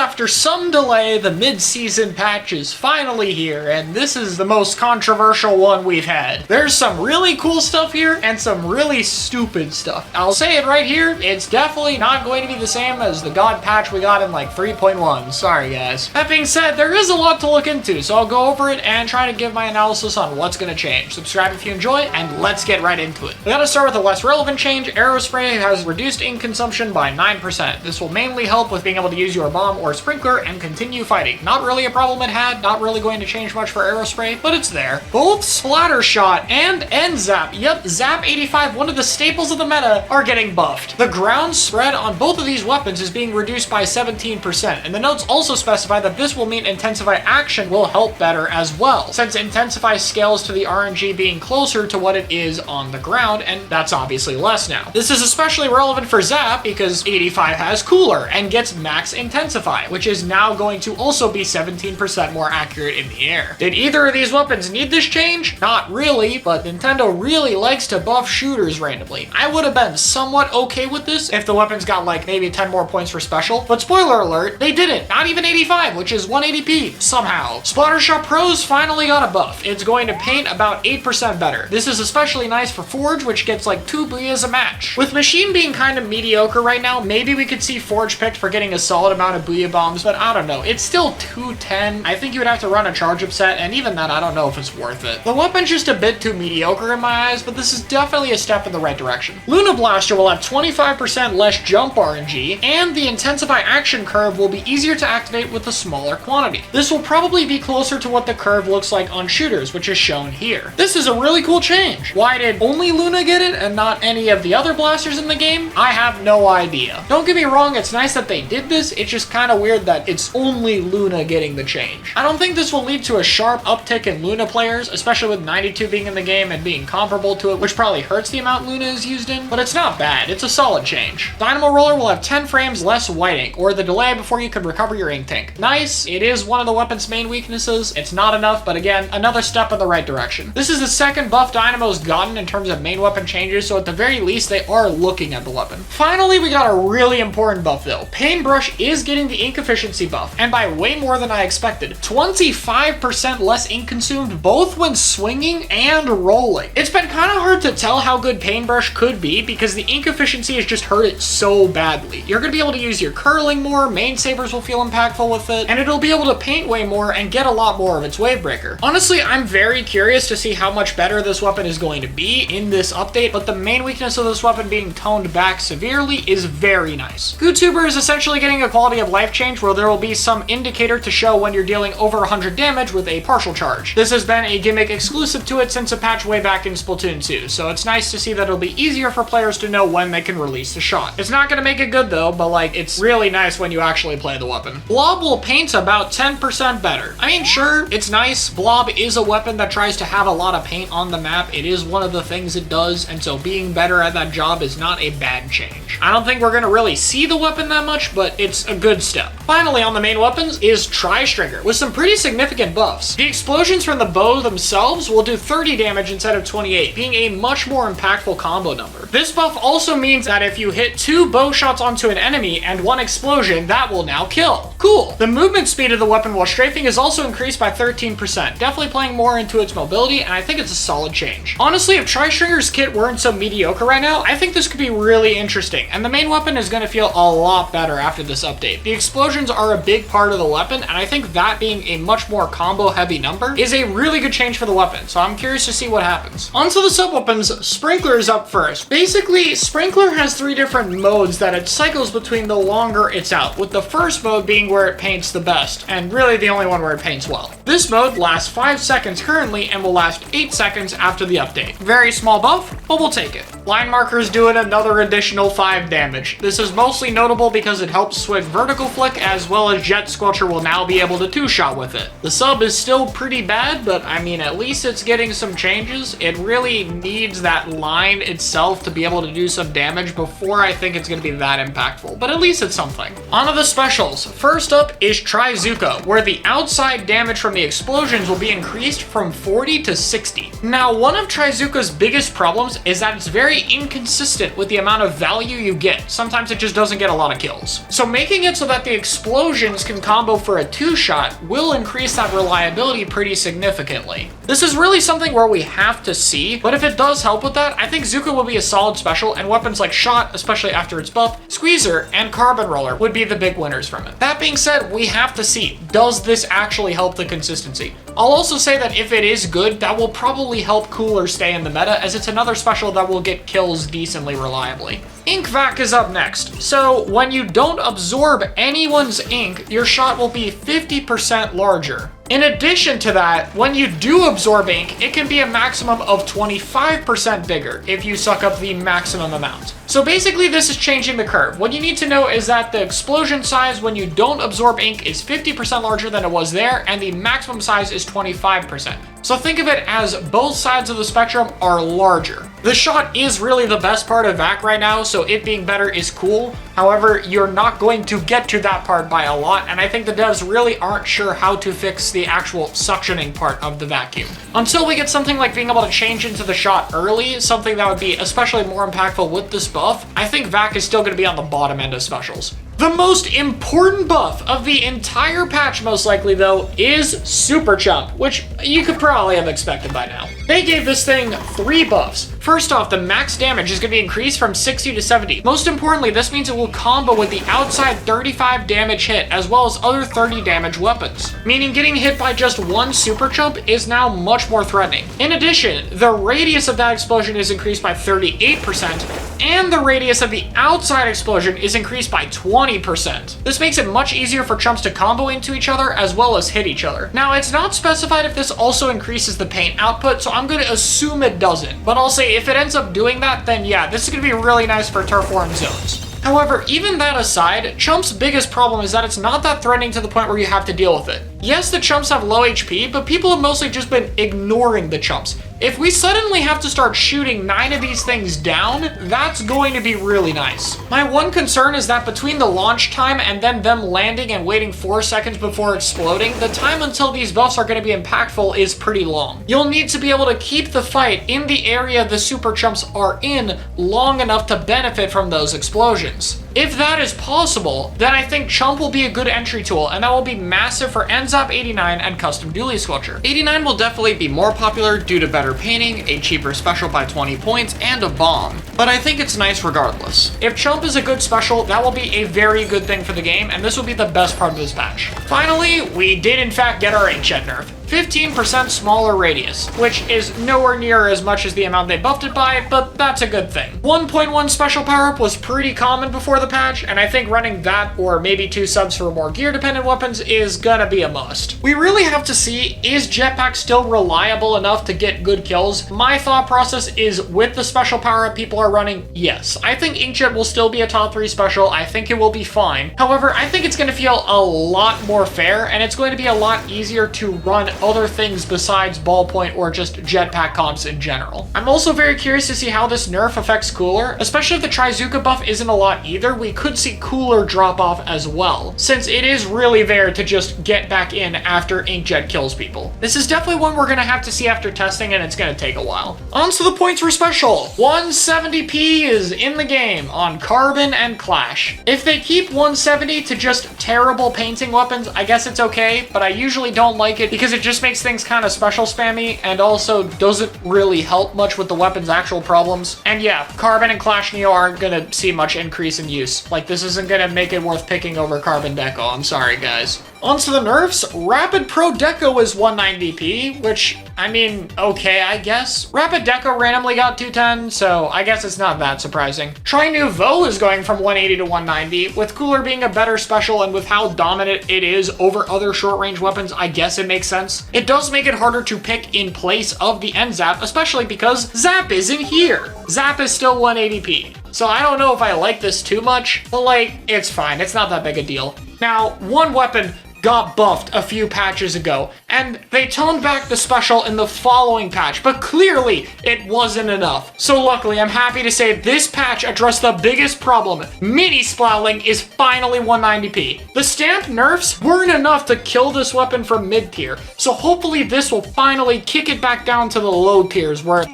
after some delay, the mid-season patch is finally here, and this is the most controversial one we've had. There's some really cool stuff here, and some really stupid stuff. I'll say it right here, it's definitely not going to be the same as the God patch we got in like 3.1. Sorry guys. That being said, there is a lot to look into, so I'll go over it and try to give my analysis on what's going to change. Subscribe if you enjoy, and let's get right into it. We gotta start with the less relevant change. Aerospray has reduced ink consumption by 9%. This will mainly help with being able to use your bomb or sprinkler and continue fighting. Not really a problem it had, not really going to change much for Aerospray, but it's there. Both Splatter Shot and N-Zap, yep, Zap 85, one of the staples of the meta, are getting buffed. The ground spread on both of these weapons is being reduced by 17%, and the notes also specify that this will mean Intensify action will help better as well, since Intensify scales to the RNG being closer to what it is on the ground, and that's obviously less now. This is especially relevant for Zap because 85 has Cooler and gets Max Intensify, which is now going to also be 17% more accurate in the air. Did either of these weapons need this change? Not really, but Nintendo really likes to buff shooters randomly. I would have been somewhat okay with this if the weapons got like maybe 10 more points for special, but spoiler alert, they didn't. Not even 85, which is 180p somehow. Splattershot Pros finally got a buff. It's going to paint about 8% better. This is especially nice for Forge, which gets like 2 Booyahs a match. With Machine being kind of mediocre right now, maybe we could see Forge picked for getting a solid amount of Booyah bombs, but I don't know. It's still 210. I think you would have to run a charge up set, and even then, I don't know if it's worth it. The weapon's just a bit too mediocre in my eyes, but this is definitely a step in the right direction. Luna Blaster will have 25% less jump RNG, and the Intensify action curve will be easier to activate with a smaller quantity. This will probably be closer to what the curve looks like on shooters, which is shown here. This is a really cool change. Why did only Luna get it and not any of the other blasters in the game? I have no idea. Don't get me wrong, it's nice that they did this, it's just kind of weird that it's only Luna getting the change. I don't think this will lead to a sharp uptick in Luna players, especially with 92 being in the game and being comparable to it, which probably hurts the amount Luna is used in, but it's not bad. It's a solid change. Dynamo Roller will have 10 frames less white ink, or the delay before you could recover your ink tank. Nice, it is one of the weapon's main weaknesses. It's not enough, but again, another step in the right direction. This is the second buff Dynamo's gotten in terms of main weapon changes, so at the very least, they are looking at the weapon. Finally, we got a really important buff though. Paintbrush is getting the ink efficiency buff, and by way more than I expected. 25% less ink consumed, both when swinging and rolling. It's been kind of hard to tell how good Paintbrush could be because the ink efficiency has just hurt it so badly. You're going to be able to use your curling more, main sabers will feel impactful with it, and it'll be able to paint way more and get a lot more of its wave breaker. Honestly, I'm very curious to see how much better this weapon is going to be in this update, but the main weakness of this weapon being toned back severely is very nice. Gootuber is essentially getting a quality of life change where there will be some indicator to show when you're dealing over 100 damage with a partial charge. This has been a gimmick exclusive to it since a patch way back in Splatoon 2, so it's nice to see that it'll be easier for players to know when they can release the shot. It's not going to make it good though, but like, it's really nice when you actually play the weapon. Blob will paint about 10% better. I mean, sure, it's nice. Blob is a weapon that tries to have a lot of paint on the map. It is one of the things it does, and so being better at that job is not a bad change. I don't think we're going to really see the weapon that much, but it's a good step. Finally, on the main weapons is Tri-Stringer, with some pretty significant buffs. The explosions from the bow themselves will do 30 damage instead of 28, being a much more impactful combo number. This buff also means that if you hit 2 bow shots onto an enemy and 1 explosion, that will now kill. Cool. The movement speed of the weapon while strafing is also increased by 13%, definitely playing more into its mobility, and I think it's a solid change. Honestly, if Tri-Stringer's kit weren't so mediocre right now, I think this could be really interesting, and the main weapon is going to feel a lot better after this update. The explosions are a big part of the weapon, and I think that being a much more combo-heavy number is a really good change for the weapon, so I'm curious to see what happens. Onto the sub-weapons, Sprinkler is up first. Basically, Sprinkler has 3 different modes that it cycles between the longer it's out, with the first mode being where it paints the best, and really the only one where it paints well. This mode lasts 5 seconds currently and will last 8 seconds after the update. Very small buff, but we'll take it. Line Marker's doing another additional 5 damage. This is mostly notable because it helps switch Vertical Flick, as well as Jet Squelcher will now be able to 2-shot with it. The sub is still pretty bad, but I mean, at least it's getting some changes. It really needs that line itself to be able to do some damage before I think it's going to be that impactful, but at least it's something. On to the specials. First up is Trizuka, where the outside damage from the explosions will be increased from 40 to 60. Now, one of Trizuka's biggest problems is that it's very very inconsistent with the amount of value you get. Sometimes it just doesn't get a lot of kills. So making it so that the explosions can combo for a 2-shot will increase that reliability pretty significantly. This is really something where we have to see, but if it does help with that, I think Zuka will be a solid special, and weapons like Shot, especially after its buff, Squeezer, and Carbon Roller would be the big winners from it. That being said, we have to see, does this actually help the consistency? I'll also say that if it is good, that will probably help Cooler stay in the meta, as it's another special that will get kills decently reliably. Ink Vac is up next. So when you don't absorb anyone's ink, your shot will be 50% larger. In addition to that, when you do absorb ink, it can be a maximum of 25% bigger if you suck up the maximum amount. So basically this is changing the curve. What you need to know is that the explosion size when you don't absorb ink is 50% larger than it was there, and the maximum size is 25%. So think of it as both sides of the spectrum are larger. The shot is really the best part of VAC right now, so it being better is cool. However, you're not going to get to that part by a lot, and I think the devs really aren't sure how to fix the actual suctioning part of the vacuum. Until we get something like being able to change into the shot early, something that would be especially more impactful with this buff, I think VAC is still going to be on the bottom end of specials. The most important buff of the entire patch, most likely though, is Super Chump, which you could probably have expected by now. They gave this thing 3 buffs. First off, the max damage is going to be increased from 60 to 70. Most importantly, this means it will combo with the outside 35 damage hit as well as other 30 damage weapons, meaning getting hit by just one Super Chump is now much more threatening. In addition, the radius of that explosion is increased by 38%, and the radius of the outside explosion is increased by 20%. This makes it much easier for chumps to combo into each other as well as hit each other. Now, it's not specified if this also increases the paint output, so I'm going to assume it doesn't, but I'll say if it ends up doing that, then yeah, this is going to be really nice for turf war zones. However, even that aside, Chump's biggest problem is that it's not that threatening to the point where you have to deal with it. Yes, the Chumps have low HP, but people have mostly just been ignoring the Chumps. If we suddenly have to start shooting 9 of these things down, that's going to be really nice. My one concern is that between the launch time and then them landing and waiting 4 seconds before exploding, the time until these buffs are going to be impactful is pretty long. You'll need to be able to keep the fight in the area the Super Chumps are in long enough to benefit from those explosions. If that is possible, then I think Chump will be a good entry tool, and that will be massive for NZOP 89 and Custom Dually Sculpture. 89 will definitely be more popular due to better painting, a cheaper special by 20 points, and a bomb, but I think it's nice regardless. If Chump is a good special, that will be a very good thing for the game, and this will be the best part of this patch. Finally, we did in fact get our Inkjet nerf. 15% smaller radius, which is nowhere near as much as the amount they buffed it by, but that's a good thing. 1.1 special power-up was pretty common before the patch, and I think running that or maybe 2 subs for more gear-dependent weapons is gonna be a must. We really have to see, is Jetpack still reliable enough to get good kills? My thought process is with the special power-up people are running, yes. I think Inkjet will still be a top 3 special. I think it will be fine. However, I think it's gonna feel a lot more fair, and it's going to be a lot easier to run other things besides ballpoint or just jetpack comps in general. I'm also very curious to see how this nerf affects Cooler, especially if the Trizuka buff isn't a lot either. We could see Cooler drop off as well, since it is really there to just get back in after Inkjet kills people. This is definitely one we're gonna have to see after testing, and it's gonna take a while. On to the points for special. 170p is in the game on Carbon and Clash. If they keep 170 to just terrible painting weapons, I guess it's okay, but I usually don't like it because it just makes things kind of special spammy and also doesn't really help much with the weapon's actual problems. And yeah, Carbon and Clash Neo aren't gonna see much increase in use. Like, this isn't gonna make it worth picking over Carbon Deco. I'm sorry, guys. On to the nerfs. Rapid Pro Deco is 190p, which, I mean, okay, I guess. Rapid Deco randomly got 210, so I guess it's not that surprising. Tri Nouveau is going from 180 to 190, with Cooler being a better special, and with how dominant it is over other short-range weapons, I guess it makes sense. It does make it harder to pick in place of the N-Zap, especially because Zap isn't here. Zap is still 180p. So I don't know if I like this too much, but like, it's fine. It's not that big a deal. Now, one weapon got buffed a few patches ago, and they toned back the special in the following patch, but clearly it wasn't enough. So luckily, I'm happy to say this patch addressed the biggest problem. Mini Splatling is finally 190p. The stamp nerfs weren't enough to kill this weapon from mid-tier, so hopefully this will finally kick it back down to the low tiers where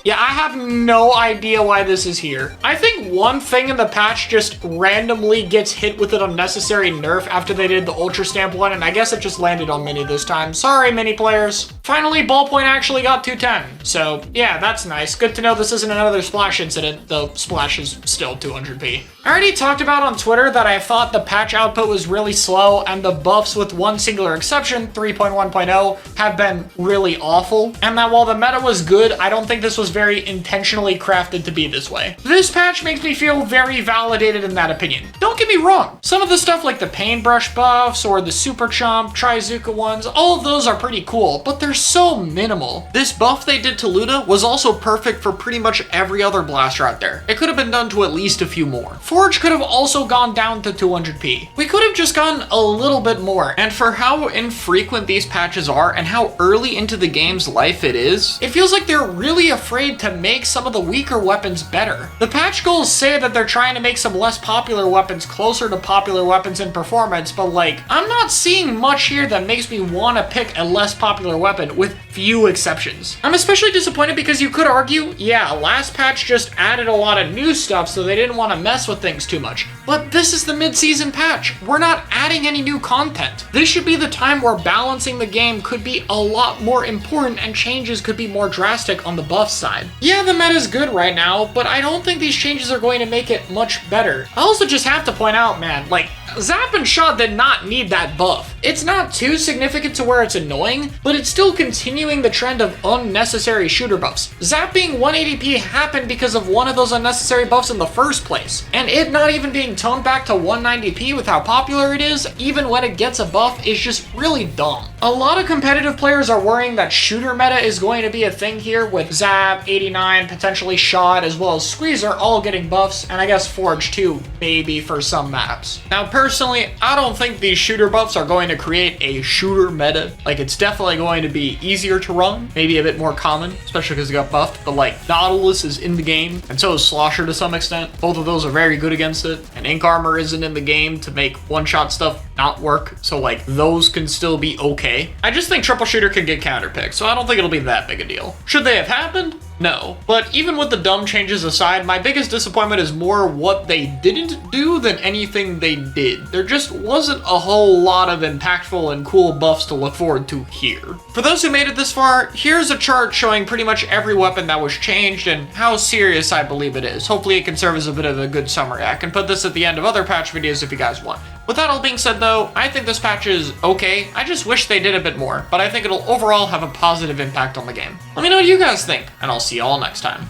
Yeah, I have no idea why this is here. I think one thing in the patch just randomly gets hit with an unnecessary nerf after they did the Ultra Stamp one, and I guess it just landed on Mini this time. Sorry, Mini players. Finally, Ballpoint actually got 210. So, yeah, that's nice. Good to know this isn't another Splash incident, though Splash is still 200p. I already talked about on Twitter that I thought the patch output was really slow, and the buffs, with one singular exception, 3.1.0, have been really awful, and that while the meta was good, I don't think this was very intentionally crafted to be this way. This patch makes me feel very validated in that opinion. Don't get me wrong, some of the stuff like the Paintbrush buffs or the Super Chomp, Trizuka ones, all of those are pretty cool, but they're so minimal. This buff they did to Luda was also perfect for pretty much every other blaster out there. It could have been done to at least a few more. Forge could have also gone down to 200p. We could have just gotten a little bit more, and for how infrequent these patches are and how early into the game's life it is, it feels like they're really afraid to make some of the weaker weapons better. The patch goals say that they're trying to make some less popular weapons closer to popular weapons in performance, but like, I'm not seeing much here that makes me want to pick a less popular weapon, with few exceptions. I'm especially disappointed because you could argue, yeah, last patch just added a lot of new stuff so they didn't want to mess with things too much. But this is the mid-season patch. We're not adding any new content. This should be the time where balancing the game could be a lot more important and changes could be more drastic on the buff side. Yeah, the meta's good right now, but I don't think these changes are going to make it much better. I also just have to point out, man, like, Zap and Shaw did not need that buff. It's not too significant to where it's annoying, but it's still continuing the trend of unnecessary shooter buffs. Zap being 180p happened because of one of those unnecessary buffs in the first place, and it not even being toned back to 190p with how popular it is, even when it gets a buff, is just really dumb. A lot of competitive players are worrying that shooter meta is going to be a thing here, with Zap, 89, potentially Shot, as well as Squeezer all getting buffs, and I guess Forge too, maybe for some maps. Now, personally, I don't think these shooter buffs are going to create a shooter meta. Like, it's definitely going to be easier to run, maybe a bit more common, especially because it got buffed, but like, Nautilus is in the game, and so is Slosher to some extent. Both of those are very good against it, and Ink Armor isn't in the game to make one-shot stuff not work, so like, those can still be okay. I just think Triple Shooter can get counterpicked, so I don't think it'll be that big a deal. Should they have happened? No. But even with the dumb changes aside, my biggest disappointment is more what they didn't do than anything they did. There just wasn't a whole lot of impactful and cool buffs to look forward to here. For those who made it this far, here's a chart showing pretty much every weapon that was changed and how serious I believe it is. Hopefully it can serve as a bit of a good summary. I can put this at the end of other patch videos if you guys want. With that all being said though, I think this patch is okay. I just wish they did a bit more, but I think it'll overall have a positive impact on the game. Let me know what you guys think, and I'll see y'all next time.